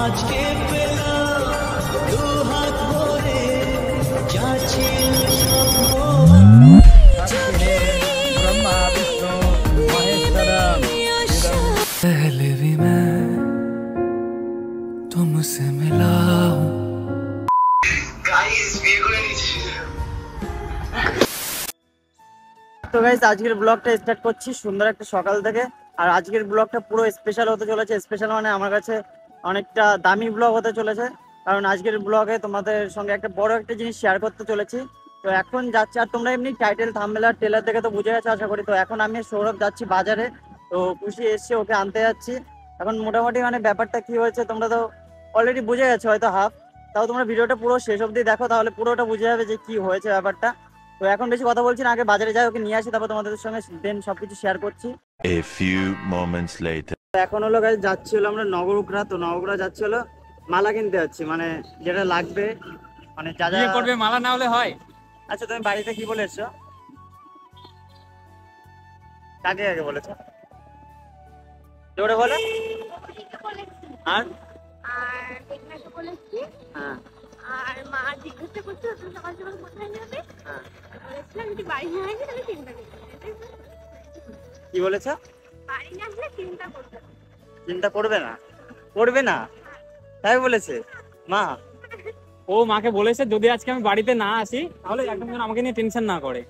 আজকে পেলাম দু হাত ভরে যা ছিল ব্রহ্মা বিষ্ণু মহেশ্বরম। पहले भी मैं तुमसे मिला हूँ। তো গাইস আজকের ব্লগটা স্টার্ট করছি সুন্দর একটা সকাল থেকে। আর আজকের ব্লগটা পুরো স্পেশাল হতে চলেছে। স্পেশাল মানে আমার কাছে অনেকটা দামি ব্লগ হতে চলেছে, কারণ আজকের ব্লগে তোমাদের সঙ্গে একটা বড় একটা জিনিস শেয়ার করতে চলেছি। তো এখন যাচ্ছি, আর তোমরা এমনি টাইটেল থাম্বনেল আর ট্রেলার দেখে তো বুঝে গেছো আশা করি। তো এখন আমি সৌরভ যাচ্ছি বাজারে, তো খুশি এসছে, ওকে আনতে যাচ্ছি। এখন মোটামুটি মানে ব্যাপারটা কি হয়েছে তোমরা তো অলরেডি বুঝে গেছো হয়তো হাফ, তাও তোমরা ভিডিওটা পুরো শেষ অবধি দেখো, তাহলে পুরোটা বুঝে যাবে যে কি হয়েছে ব্যাপারটা। তো এখন বেশি কথা বলছি না, আগে বাজারে যাই, ওকে নিয়ে আসি, তারপর তোমাদের সঙ্গে দেন সবকিছু শেয়ার করছি। A few moments later. এখন হলো গাইস যাচ্ছি হলো আমরা নগরুকরা। তো নগরুকরা যাচ্ছি হলো মালা কিনতে যাচ্ছি, মানে যেটা লাগবে, মানে যা যা করবে মালা না হলে হয়। আচ্ছা তুমি বাড়িতে কি বলে এসছো? কাকে কাকে বলেছো জোরে বলে? আর হ্যাঁ আর মা জিজ্ঞাসা করছে তুমি সকাল সকাল কোথায় যাবে? হ্যাঁ বলেছিলাম যদি বাড়ি না আসে তাহলে চিন্তা করবে। কি বলেছো? বাড়ি না আসলে চিন্তা করবে। চিন্তা করবে না? করবে না তাই বলেছে মা? ও মাকে বলেছে যদি আজকে আমি বাড়িতে না আসি তাহলে একদম যেন আমাকে নিয়ে টেনশন না করে,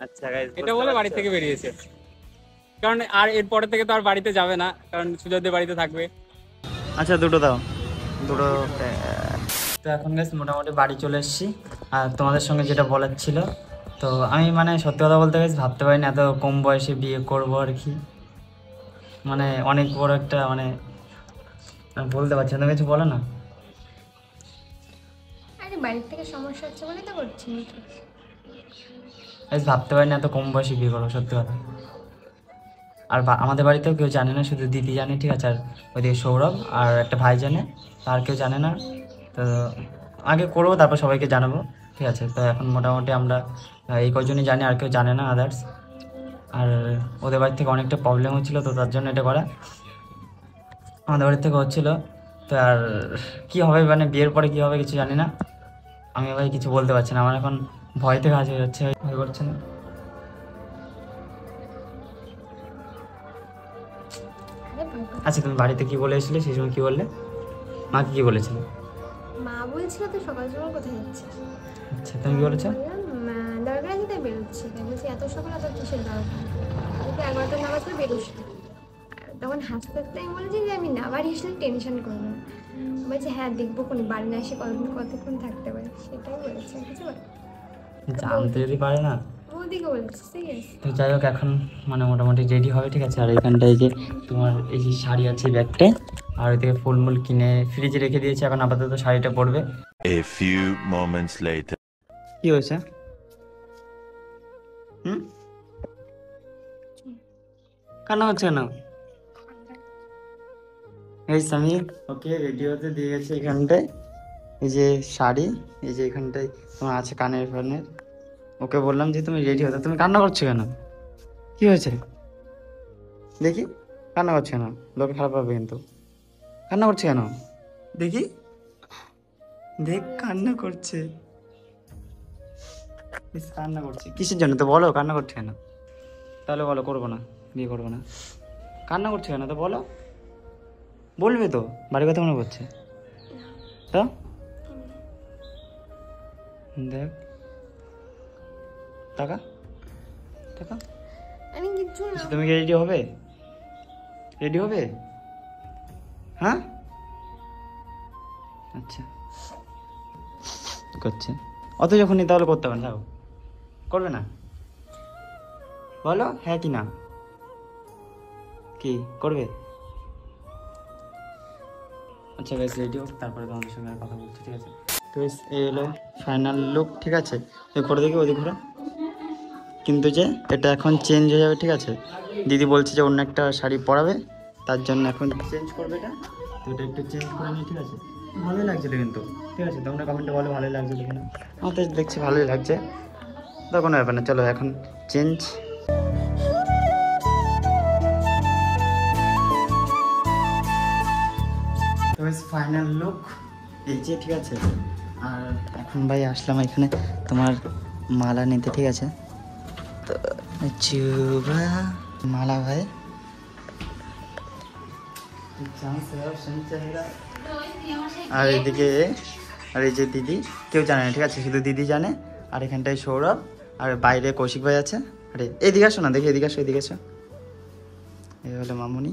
আচ্ছা গাইস এটা বলে বাড়ি থেকে বেরিয়েছে। কারণ আর এরপরে থেকে তো আর বাড়িতে যাবে না, কারণ সুজয়দের বাড়িতে থাকবে। আচ্ছা দুটো দাও, দুটো। তো এখন গাইস মোটামুটি বাড়ি চলে এসেছি। আর তোমাদের সঙ্গে যেটা বলার ছিল, তো আমি মানে সত্যি কথা বলতে গেছি ভাবতে পারিনি এত কম বয়সে বিয়ে করবো আর কি। মানে অনেক বড় একটা মানে আমি বলতে পারছি না, কিছু বলো না। আরে বাড়ির থেকে সমস্যা হচ্ছে বলে তো করছি না। ভাবতে পারিনি এত কম বয়সে বিয়ে করবো, সত্যি কথা। আর আমাদের বাড়িতেও কেউ জানে না, শুধু দিদি জানে, ঠিক আছে, আর ওইদিকে সৌরভ আর একটা ভাই জানে, আর কেউ জানে না। তো আগে করবো তারপর সবাইকে জানাবো, ঠিক আছে। তো এখন মোটামুটি আমরা এই কজনই জানি, আর কেউ জানে না আদার্স। আর ওদের বাড়ি থেকে অনেকটা প্রবলেম হচ্ছিলো, তো তার জন্য এটা করা। আমাদের বাড়ি থেকে হচ্ছিলো, তো আর কী হবে মানে বিয়ের পরে কী হবে কিছু জানি না। আমি ভাই কিছু বলতে পারছি না, আমার এখন ভয় থেকে কাজ হয়ে যাচ্ছে, ভয় করছে না। আচ্ছা তুমি বাড়িতে কি বলে এসেছিলে সেই সময়, কি বললে? মাকে কি বলেছিলে? মা বলছিল তো সকাল সকাল কোথায় যাচ্ছিস? আচ্ছা তুমি কি বলেছো? দরকার আছে তাই বেরোচ্ছি। তাই বলছি এত সকাল এত কিসের দরকার? ওকে 11টা না বাজলে বেরোস না। তখন হাসতে হাসতে আমি বলেছি যে আমি না বাড়ি আসলে টেনশন করবো না। বলছে হ্যাঁ দেখবো কোন বাড়ি না এসে কতক্ষণ থাকতে পারে, সেটাই বলেছে, কিছু বলে। জানতে যদি পারে না। বৌদিকে বলেছে ঠিক আছে। তো যাই হোক এখন মানে মোটামুটি রেডি হবে, ঠিক আছে। আর এখানটায় যে তোমার এই যে শাড়ি আছে ব্যাগটায়, আর ওইদিকে ফুলমুল কিনে ফ্রিজে রেখে দিয়েছি, এখন আপাতত শাড়িটা পরবে। A few moments later. কি হয়েছে? কান্না হচ্ছে কেন? এই আমি ওকে রেডি হতে দিয়ে গেছি। এখানটায় এই যে শাড়ি, এই যে এখানটায় তোমার আছে কানের ফানের। ওকে বললাম যে তুমি রেডি হতে, তুমি কান্না করছো কেন? কি হয়েছে দেখি? কান্না করছো কেন? লোকে খারাপ পাবে কিন্তু। কান্না করছে কেন দেখি? দেখ কান্না করছে, কান্না করছে কিসের জন্য? তো বলো কান্না করছে কেন? তাহলে বলো করবো না, বিয়ে করবো না। কান্না করছে কেন তো বলো, বলবে তো। বাড়ির কথা মনে করছে তো? দেখ টাকা টাকা। আমি কিচ্ছু না। তুমি কি রেডি হবে? রেডি হবে? হ্যাঁ আচ্ছা করছে অত যখনই, তাহলে করতে হবে না, যাও করবে না। বলো হ্যাঁ কি না, কি করবে? আচ্ছা গাইস রেডি হোক, তারপরে তোমাদের সঙ্গে কথা বলছি, ঠিক আছে। তো এই হলো ফাইনাল লুক, ঠিক আছে। করে দেখি ওদিক ঘোরা, কিন্তু যে এটা এখন চেঞ্জ হয়ে যাবে, ঠিক আছে। দিদি বলছে যে অন্য একটা শাড়ি পরাবে, তার জন্য এখন চেঞ্জ করবে এটা। তো এটা একটু চেঞ্জ করে নিই, ঠিক আছে। ভালোই লাগছিল কিন্তু, ঠিক আছে। তোমরা কমেন্টে বলো ভালোই লাগছে কিনা। আমার তো দেখছি ভালোই লাগছে, তো কোনো ব্যাপার না। চলো এখন চেঞ্জ। তো ফাইনাল লুক এই যে, ঠিক আছে। আর এখন ভাই আসলাম এখানে তোমার মালা নিতে, ঠিক আছে। তো চুবা মালা ভাই, আর এদিকে আর এই যে দিদি, কেউ জানে না, ঠিক আছে, শুধু দিদি জানে। আর এখানটায় সৌরভ, আর বাইরে কৌশিক ভাই আছে। আরে এদিকে আসো না, দেখি এদিকে আসো, এদিকে আসো। এই হলো মামুনি,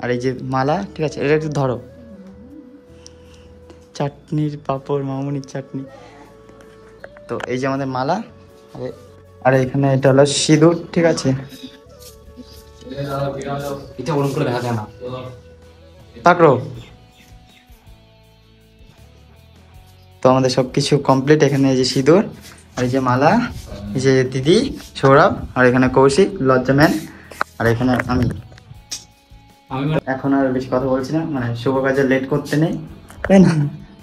আর এই যে মালা, ঠিক আছে, এটা একটু ধরো। চাটনির পাঁপড়, মামুনির চাটনি। তো এই যে আমাদের মালা, আর এখানে এটা হলো সিঁদুর, ঠিক আছে। এটা ওরকম করে দেখা যায় না। তাকরো। তো আমাদের সবকিছু কমপ্লিট। এখানে এই যে সিঁদুর, আর এই যে মালা, এই যে দিদি সৌরভ, আর এখানে কৌশিক লজ্জা ম্যান, আর এখানে আমি। এখন আর বেশি কথা বলছি না, মানে শুভ কাজে লেট করতে নেই, তাই না?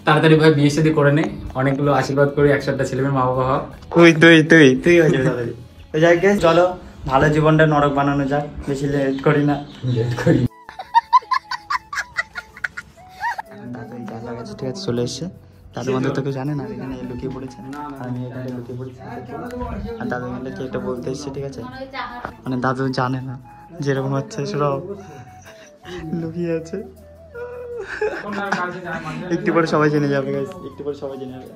তাড়াতাড়ি ভাই বিয়ে শাদী করে নে, অনেকগুলো আশীর্বাদ করি, একসাথে ছেলেমেয়ের মা বাবা হওয়া। তুই হয়ে যাবে তাড়াতাড়ি। তো যাই হোক, চলো ভালো জীবনটা নরক বানানো যাক, বেশি লেট করি না। দাদু এই দাদা কাছে, ঠিক আছে, চলে এসছে। দাদু বন্ধু তোকে জানে না, এখানে লুকিয়ে পড়েছে, আর আমি এখানে লুকিয়ে পড়েছি। আর দাদু বন্ধু কি একটা বলতে এসছে, ঠিক আছে, মানে দাদু জানে না যেরকম হচ্ছে সব লুকিয়ে আছে। একটু পরে সবাই জেনে যাবে গাইস, একটু পরে সবাই জেনে যাবে।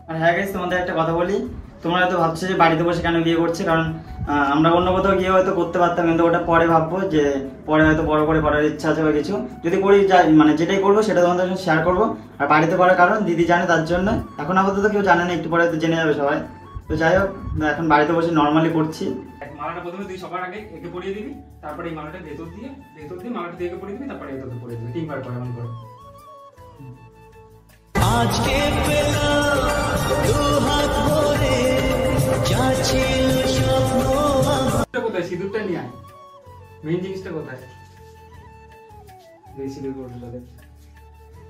আর হ্যাঁ গাইস, তোমাদের একটা কথা বলি, তোমরা হয়তো ভাবছো যে বাড়িতে বসে কেন বিয়ে করছে, কারণ আমরা অন্য কোথাও গিয়ে হয়তো করতে পারতাম, কিন্তু ওটা পরে ভাববো যে পরে হয়তো বড় করে করার ইচ্ছা আছে বা কিছু। যদি করি মানে যেটাই করবো সেটা তোমাদের সঙ্গে শেয়ার করবো। আর বাড়িতে করার কারণ দিদি জানে, তার জন্য। এখন আপাতত কেউ জানে না, একটু পরে হয়তো জেনে যাবে সবাই। তো যাই হোক, এখন বাড়িতে বসে নর্মালি করছি। মালাটা প্রথমে তুই সবার আগে একে পরিয়ে দিবি, তারপরে এই মালাটা ভেতর দিয়ে মালাটা দিয়ে একে পরিয়ে দিবি, তারপরে একে পরিয়ে দিবি, 3 বার করে এমন করে। আজকে পেলাম দু হাত ভরে যা ছিল স্বপ্ন আমার। কোথায় সিঁদুরটা নিয়ে আয়, মেইন জিনিসটা কোথায়? এই সিঁদুর করতে হবে।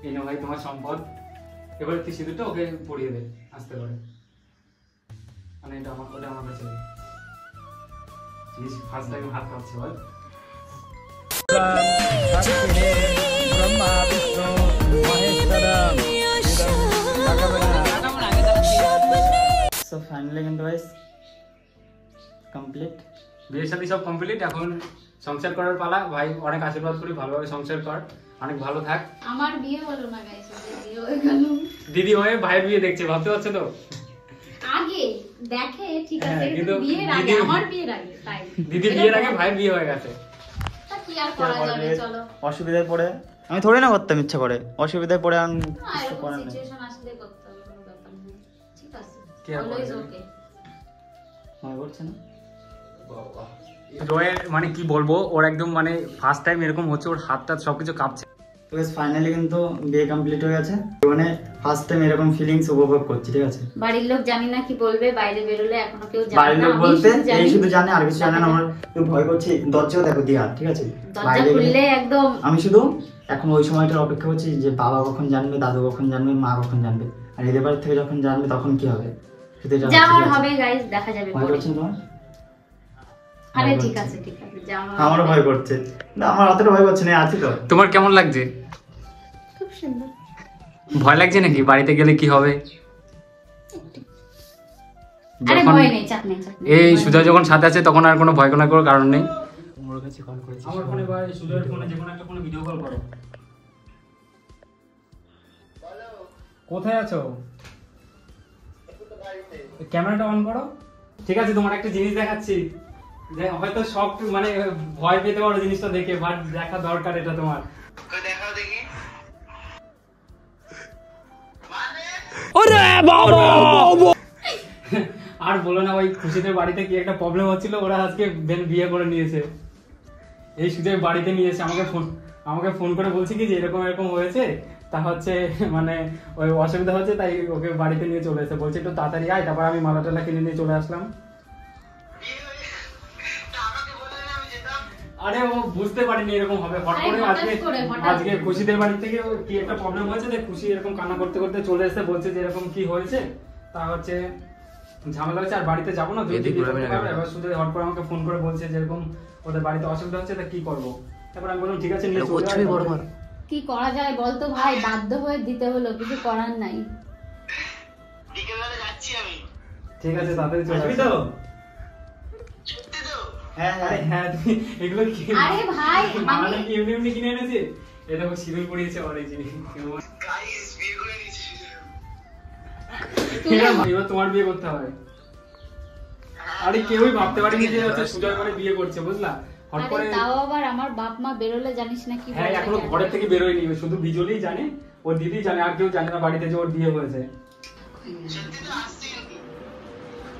এই না ভাই তোমার সম্পদ। এবারে তুই সিঁদুরটা ওকে পরিয়ে দে আস্তে করে, মানে এটা আমার, ওটা আমার কাছে। ফার্স্ট টাইম হাত কাঁপছে বল। ব্রহ্মা বিষ্ণু মহেশ্বরম সো ফাইনালি কিন্তু গাইস কমপ্লিট, বিয়ের সাথে সব কমপ্লিট। এখন সংসার করার পালা। ভাই অনেক আশীর্বাদ করি, ভালোভাবে সংসার কর, অনেক ভালো থাক। আমার বিয়ে হলো না গাইস, বিয়ে হয়ে গেল। দিদি হয়ে ভাইয়ের বিয়ে দেখছে, ভাবতে পারছো তো? আগে দেখে ঠিক আছে, হ্যাঁ, কিন্তু বিয়ের আগে, আমার বিয়ের আগে তাই। দিদি বিয়ের আগে ভাইয়ের বিয়ে হয়ে গেছে। তা কি আর করা যাবে, চলো। অসুবিধায় পড়ে আমি থোড়ি না করতাম ইচ্ছা করে, অসুবিধায় পড়ে আমি না, কিছু এরকম করার নেই। সিচুয়েশন আসলে করতে হবে, কোনো ব্যাপার নেই। ঠিক আছে, কি আর করা অলওয়েজ যাবে? ওকে। মনে করছে না? রয়ের মানে কি বলবো, ওর একদম মানে ফার্স্ট টাইম এরকম হচ্ছে, ওর হাতটা সবকিছু কাঁপছে। তো গাইস ফাইনালি কিন্তু বিয়ে কমপ্লিট হয়ে গেছে, মানে ফার্স্ট টাইম এরকম ফিলিংস উপভোগ করছি, ঠিক আছে। বাড়ির লোক জানি না কি বলবে, বাইরে বেরোলে এখনো কেউ জানে বাড়ির না। লোক আমি বলতে শুধু জানি, এই শুধু জানে, আর কিছু জানে না। আমার একটু ভয় করছি, দরজাও দেখো দিয়া, ঠিক আছে। দরজা বাইরে খুললে গেলে একদম আমি শুধু এখন ওই সময়টার অপেক্ষা করছি যে বাবা কখন জানবে, দাদু কখন জানবে, মা কখন জানবে, আর এদের বাড়ি থেকে যখন জানবে তখন কি হবে, শুধু এটা যাওয়ার ভাবছি, ঠিক আছে? হবে গাইস, দেখা যাবে ভয় পরে। করছে না তোমার? আরে ভয় ঠিক করছে। আছে, ঠিক আছে, যাও। আমারও ভয় করছে, না আমার অতটা ভয় করছে না, আছি তো। তোমার কেমন লাগছে? খুব সুন্দর। ভয় লাগছে নাকি বাড়িতে গেলে কি হবে? আরে যখন ভয় নেই, চাপ নেই, চাপ নেই। এই সুজয় যখন সাথে আছে তখন আর কোনো ভয় করার কারণ নেই। আমার কাছে কল করেছি, আমার ফোনে বা সুজয়ের ফোনে যে কোনো একটা ফোনে ভিডিও কল করো। কোথায় আছো? ক্যামেরাটা অন করো। ঠিক আছে, তোমার একটা জিনিস দেখাচ্ছি, যে হয়তো সব মানে ভয় পেতে পারো জিনিসটা দেখে, বাট দেখা দরকার এটা তোমার। দেখাও দেখি। আর বলো না, ওই খুশিদের বাড়িতে কি একটা প্রবলেম হচ্ছিল, ওরা আজকে বিয়ে করে নিয়েছে। এই সুজয় বাড়িতে নিয়েছে, আমাকে ফোন করে বলছে কি যে এরকম এরকম হয়েছে, তা হচ্ছে মানে ওই অসুবিধা হচ্ছে, তাই ওকে বাড়িতে নিয়ে চলে এসে বলছে একটু তাড়াতাড়ি আয়। তারপর আমি মালা টালা কিনে নিয়ে চলে আসলাম। আরে ও বুঝতে পারিনি এরকম হবে, হট করে আজকে খুশিদের বাড়ি থেকে কি একটা প্রবলেম হয়েছে, যে খুশি এরকম কান্না করতে করতে চলে এসে বলছে যে এরকম কি হয়েছে, তা হচ্ছে ঝামেলা হয়েছে, আর বাড়িতে যাবো না, এবার শুধু হট করে আমাকে ফোন করে বলছে যে এরকম ওদের বাড়িতে অসুবিধা হচ্ছে, তা কি করবো। তারপর আমি বললাম ঠিক আছে নিয়ে চলে আয়। কি করা যায় বলতো ভাই, বাধ্য হয়ে দিতে হলো, কিছু করার নাই। বিকেলবেলা যাচ্ছি আমি। ঠিক আছে, তাড়াতাড়ি চলে আসবি তো? সত্যি তো? হ্যাঁ হ্যাঁ আরে হ্যাঁ, তুই এগুলো কি? আরে ভাই, মামাটা আমি কি এমনি এমনি কিনে এনেছে? এ দেখো সিঁদুর পরিয়েছে অরিজিন। গাইস বিয়ে করে নিয়েছি। এবার তোমার বিয়ে করতে হবে। আরে কেউই ভাবতে পারেনি যে হচ্ছে সুজয় করে বিয়ে করছে, বুঝলা? হট আরে করে। তাও আবার আমার বাপ মা বেরোলে জানিস না কি হ্যাঁ, বলে এখনো কেন? ঘরের থেকে বেরোয়নি, শুধু বিজলিই জানে, ওর দিদি জানে, আর কেউ জানে না বাড়িতে যে ওর বিয়ে হয়েছে। সত্যি তো আসছি আমি।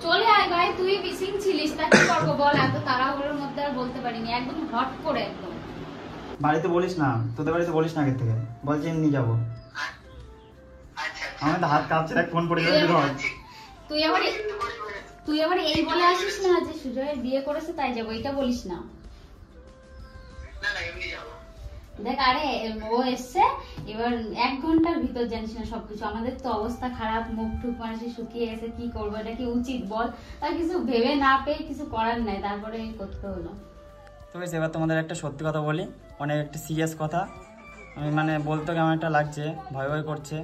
চলে আয় ভাই, তুই মিসিং ছিলিস, তা কি করবো বল? এত তাড়াহুড়োর মধ্যে আর বলতে পারিনি, একদম হট করে একদম। বাড়িতে বলিস না, তোদের বাড়িতে বলিস না আগের থেকে, বলছি নিয়ে যাবো। আচ্ছা আমি তো হাত কাঁপছে, দেখ ফোন পড়ে যাবে। তুই আবার এই বলে আসিস না যে সুজয়ের বিয়ে করেছে তাই যাবো, এটা বলিস না। না না এমনি যাবো। দেখ, আরে ও এসছে, এবার 1 ঘন্টার ভিতর জানিস না সবকিছু। আমাদের তো অবস্থা খারাপ, মুখ টুক মানুষের শুকিয়ে গেছে, কি করবো? এটা কি উচিত বল? তার কিছু ভেবে না পেয়ে কিছু করার নাই, তারপরে করতে হলো। তো বেশ, এবার তোমাদের একটা সত্যি কথা বলি, অনেক একটা সিরিয়াস কথা। আমি মানে বলতে কেমন একটা লাগছে, ভয় ভয় করছে।